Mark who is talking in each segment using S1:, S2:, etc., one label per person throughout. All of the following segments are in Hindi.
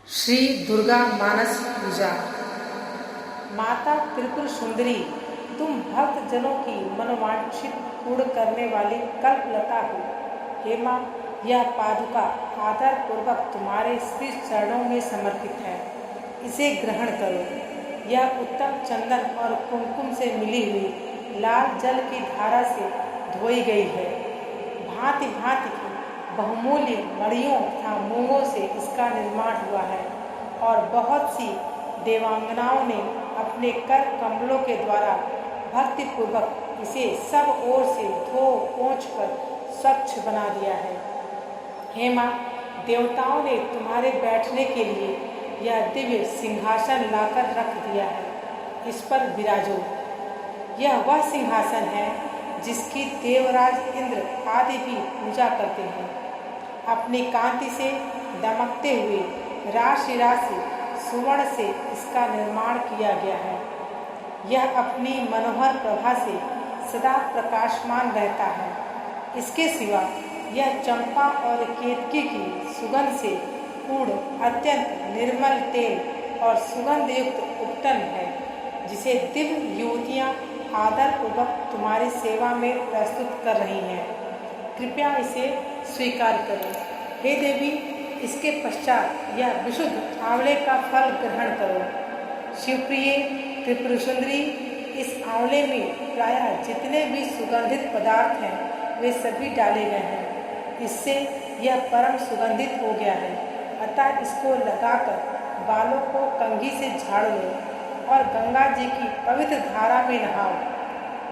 S1: श्री दुर्गा मानस पूजा। माता त्रिपुर सुंदरी, तुम भक्त जनों की मनोवांछित पूर्ण करने वाली कल्पलता हो। हे माँ, यह पादुका आदर पूर्वक तुम्हारे श्री चरणों में समर्पित है, इसे ग्रहण करो। यह उत्तम चंदन और कुमकुम से मिली हुई लाल जल की धारा से धोई गई है। भांति भांति की बहुमूल्य मणियों तथा मूंगों से इसका निर्माण हुआ है और बहुत सी देवांगनाओं ने अपने कर कमलों के द्वारा भक्तिपूर्वक इसे सब ओर से धो पोंछ कर स्वच्छ बना दिया है। हे माँ, देवताओं ने तुम्हारे बैठने के लिए यह दिव्य सिंहासन लाकर रख दिया है, इस पर विराजो। यह वह सिंहासन है जिसकी देवराज इंद्र आदि भी पूजा करते हैं। अपनी कांति से दमकते हुए राशि राशि सुवर्ण से इसका निर्माण किया गया है। यह अपनी मनोहर प्रभा से सदा प्रकाशमान रहता है। इसके सिवा यह चंपा और केतकी की सुगंध से पूर्ण अत्यंत निर्मल तेल और सुगंध युक्त उपटन है, जिसे दिव्य युवतियाँ आदर पूर्वक तुम्हारी सेवा में प्रस्तुत कर रही हैं। कृपया इसे स्वीकार करो। हे देवी, इसके पश्चात यह विशुद्ध आंवले का फल ग्रहण करो। शिवप्रिय त्रिपुर सुंदरी, इस आंवले में प्रायः जितने भी सुगंधित पदार्थ हैं वे सभी डाले गए हैं। इससे यह परम सुगंधित हो गया है, अतः इसको लगाकर बालों को कंघी से झाड़ लो और गंगा जी की पवित्र धारा में नहाओ।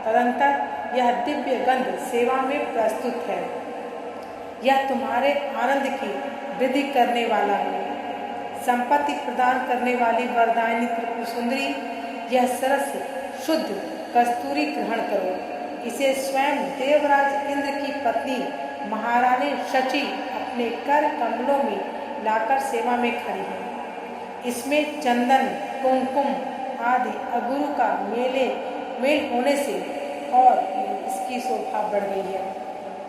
S1: तदंतर यह दिव्य गंध सेवा में प्रस्तुत है। यह तुम्हारे आनंद की वृद्धि करने वाला है। संपत्ति प्रदान करने वाली वरदायिनी त्रिपुर सुंदरी, यह सरस शुद्ध कस्तूरी ग्रहण करो। इसे स्वयं देवराज इंद्र की पत्नी महारानी शची अपने कर कमलों में लाकर सेवा में खड़ी है। इसमें चंदन, कुमकुम आदि अगुरु का मेल होने से और इसकी शोभा बढ़ गई है।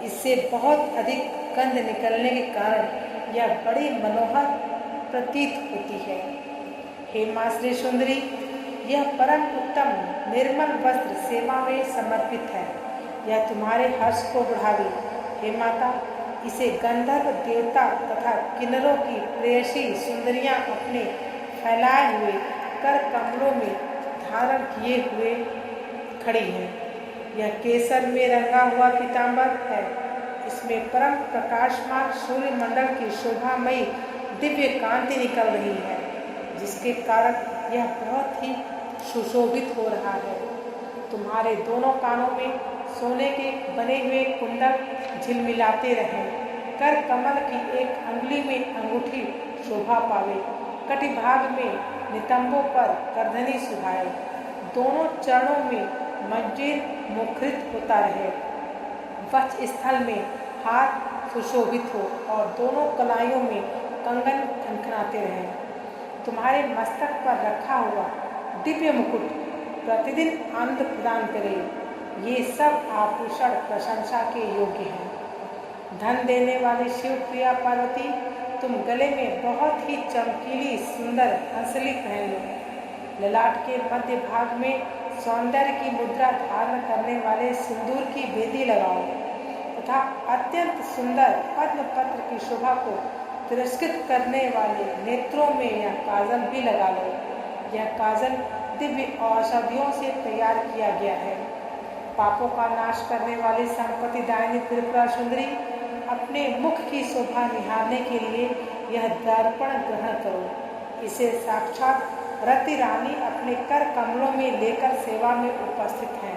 S1: इससे बहुत अधिक गंध निकलने के कारण यह बड़ी मनोहर प्रतीत होती है। हे माँ श्री सुंदरी, यह परम उत्तम निर्मल वस्त्र सेवा में समर्पित है। यह तुम्हारे हर्ष को बढ़ावे। हे माता, इसे गंधर्व देवता तथा किन्नरों की प्रेयसी सुंदरियां अपने फैलाए हुए कर कमलों में धारण किए हुए खड़ी हैं। यह केसर में रंगा हुआ पीतांबर है। इसमें परम प्रकाशमान सूर्य मंडल की शोभामयी दिव्य कांति निकल रही है, जिसके कारण यह बहुत ही सुशोभित हो रहा है। तुम्हारे दोनों कानों में सोने के बने हुए कुंडल झिलमिलाते रहें। कर कमल की एक अंगुली में अंगूठी शोभा पावे। कटिभाग में नितंबों पर करधनी सुहाए। दोनों चरणों में मंजीर मुखरित होता रहे। वक्ष स्थल में हाथ सुशोभित हो और दोनों कलाइयों में कंगन खनखनाते रहें। तुम्हारे मस्तक पर रखा हुआ दिव्य मुकुट प्रतिदिन आनंद प्रदान करे। ये सब आभूषण प्रशंसा के योग्य हैं। धन देने वाली शिवप्रिया पार्वती, तुम गले में बहुत ही चमकीली सुंदर हंसली पहन लो। ललाट के मध्य भाग में सौंदर्य की मुद्रा धारण करने वाले सिंदूर की बेदी लगाओ तथा अत्यंत सुंदर पद्म पत्र की शोभा को तिरस्कृत करने वाले नेत्रों में यह काजल भी लगा लो। यह काजल दिव्य औषधियों से तैयार किया गया है। पापों का नाश करने वाली संपत्ति दायिनी त्रिपुरा सुंदरी, अपने मुख की शोभा निहारने के लिए यह दर्पण ग्रहण करो। इसे साक्षात रति रानी अपने कर कमलों में लेकर सेवा में उपस्थित हैं।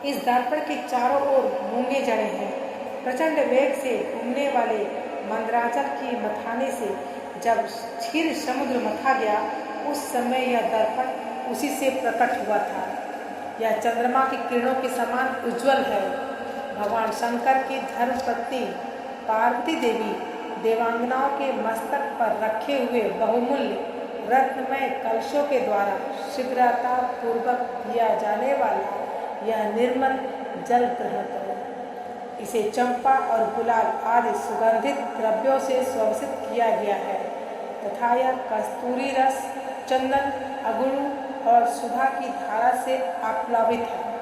S1: इस दर्पण के चारों ओर मूंगे जड़े हैं। प्रचंड वेग से घूमने वाले मंदराचल की मथाने से जब क्षीर समुद्र मथा गया, उस समय यह दर्पण उसी से प्रकट हुआ था। यह चंद्रमा की किरणों के समान उज्जवल है। भगवान शंकर की धर्मपत्नी पार्वती देवी देवांगनाओं के मस्तक पर रखे हुए बहुमूल्य रत्नमय कलशों के द्वारा शीघ्रता पूर्वक दिया जाने वाला यह निर्मल जल ग्रहण करो। इसे चंपा और गुलाल आदि सुगंधित द्रव्यों से सुवासित किया गया है तथा यह कस्तूरी रस, चंदन, अगुरु और सुधा की धारा से आप्लावित है।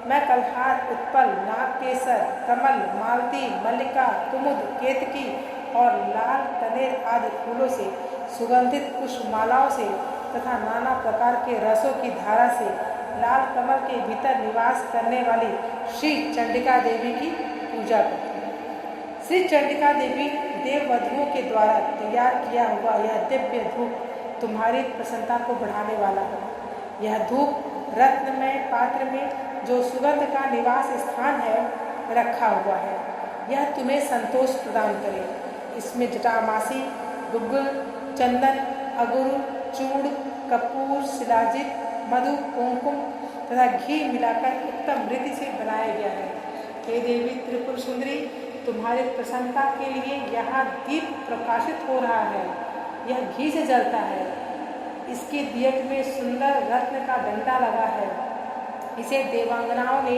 S1: मैं कल्हार, उत्पल, नागकेसर, कमल, मालती, मल्लिका, कुमुद, केतकी और लाल कनेर आदि फूलों से सुगंधित पुष्पमालाओं से तथा नाना प्रकार के रसों की धारा से लाल कमल के भीतर निवास करने वाली श्री चंडिका देवी की पूजा करती हूँ। श्री चंडिका देवी देववधुओं के द्वारा तैयार किया हुआ यह दिव्य धूप तुम्हारी प्रसन्नता को बढ़ाने वाला है। यह धूप रत्नमय पात्र में जो सुगंध का निवास स्थान है रखा हुआ है, यह तुम्हें संतोष प्रदान करे। इसमें जटामासी, गुग्गुल, चंदन, अगुरु, चूड़, कपूर, शिलाजित, मधु, कुमकुम तथा घी मिलाकर उत्तम रीति से बनाया गया है। हे देवी त्रिपुर सुंदरी, तुम्हारी प्रसन्नता के लिए यहाँ दीप प्रकाशित हो रहा है। यह घी से जलता है। इसके दियक में सुंदर रत्न का डंडा लगा है। इसे देवांगनाओं ने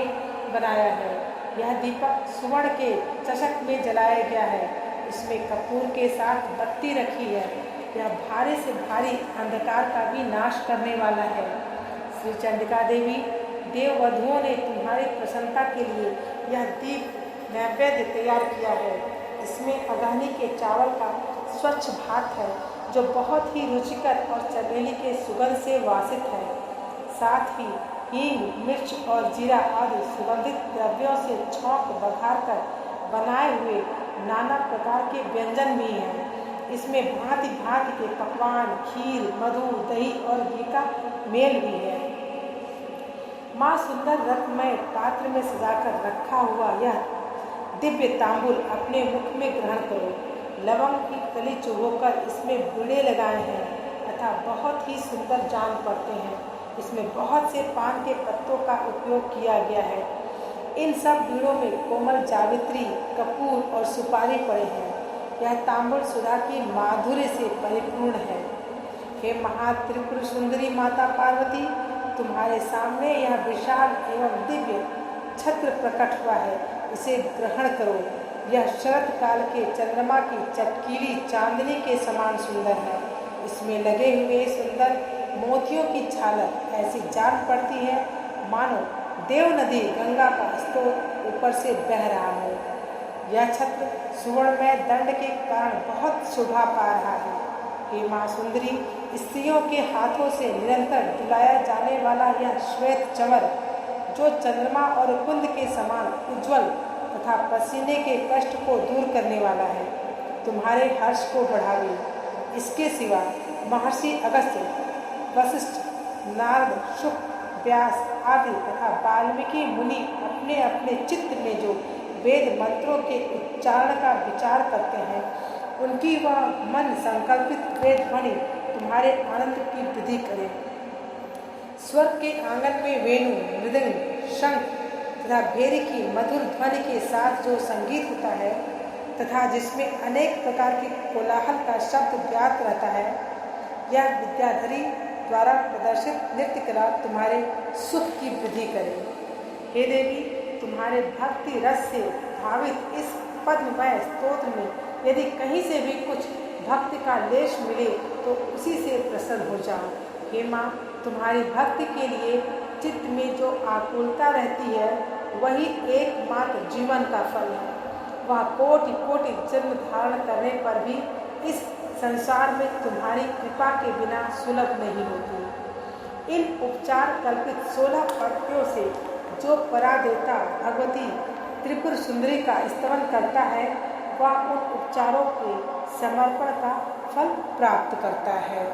S1: बनाया है। यह दीपक सुवर्ण के चषक में जलाया गया है। इसमें कपूर के साथ बत्ती रखी है। यह भारी से भारी अंधकार का भी नाश करने वाला है। श्री चंडिका देवी देववधुओं ने तुम्हारी प्रसन्नता के लिए यह दीप नैवेद्य तैयार किया है। इसमें अगहनी के चावल का स्वच्छ भात है जो बहुत ही रुचिकर और चमेली के सुगंध से वासित है। साथ ही हींग, मिर्च और जीरा आदि सुगंधित द्रव्यों से छौंक बघार कर बनाए हुए नाना प्रकार के व्यंजन भी हैं। इसमें भांति भांति के पकवान, खीर, मधु, दही और घी का मेल भी है। माँ सुंदर रत्नमय पात्र में सजाकर रखा हुआ यह दिव्य तांबूल अपने मुख में ग्रहण करो। लवंग की कली चुभोकर इसमें बुड़े लगाए हैं तथा बहुत ही सुंदर जान पड़ते हैं। इसमें बहुत से पान के पत्तों का उपयोग किया गया है। इन सब बीड़ों में कोमल जावित्री, कपूर और सुपारी पड़े हैं। यह तांबूल सुधा की माधुर्य से परिपूर्ण है। हे महात्रिपुर सुंदरी माता पार्वती, तुम्हारे सामने यह विशाल एवं दिव्य छत्र प्रकट हुआ है। इसे ग्रहण करो। यह शरत काल के चंद्रमा की चटकीली चांदनी के समान सुंदर है। इसमें लगे हुए सुंदर मोतियों की झालर ऐसी जान पड़ती है मानो देव नदी गंगा का स्रोत ऊपर से बह रहा है। यह छत्र सुवर्णमय दंड के कारण बहुत शोभा पा रहा है। हे माँ सुंदरी, स्त्रियों के हाथों से निरंतर डुलाया जाने वाला यह श्वेत चंवर जो चंद्रमा और कुंद के समान उज्ज्वल तथा पसीने के कष्ट को दूर करने वाला है, तुम्हारे हर्ष को बढ़ावे। इसके सिवा महर्षि अगस्त्य, वशिष्ठ, नारद, शुक, व्यास आदि तथा वाल्मीकि मुनि अपने अपने चित्त में जो वेद मंत्रों के उच्चारण का विचार करते हैं, उनकी वह मन संकल्पित वेद ध्वनि तुम्हारे आनंद की वृद्धि करे। स्वर्ग के आंगन में वेणु, मृदंग, शंख तथा भेरी की मधुर ध्वनि के साथ जो संगीत होता है तथा जिसमें अनेक प्रकार के कोलाहल का शब्द व्याप्त रहता है, यह विद्याधरी द्वारा प्रदर्शित नृत्य कला तुम्हारे सुख की वृद्धि करे। हे देवी, तुम्हारे भक्ति रस से भावित इस पद्ममय स्तोत्र में यदि कहीं से भी कुछ भक्ति का लेश मिले तो उसी से प्रसन्न हो जाओ। हे माँ, तुम्हारी भक्ति के लिए चित्त में जो आकुलता रहती है वही एकमात्र जीवन का फल है। वह कोटि कोटि जन्म धारण करने पर भी इस संसार में तुम्हारी कृपा के बिना सुलभ नहीं होती। इन उपचार कल्पित 16 पंक्तियों से जो परादेवता भगवती त्रिपुर सुंदरी का स्तवन करता है, वह उन उपचारों के समर्पण का फल प्राप्त करता है।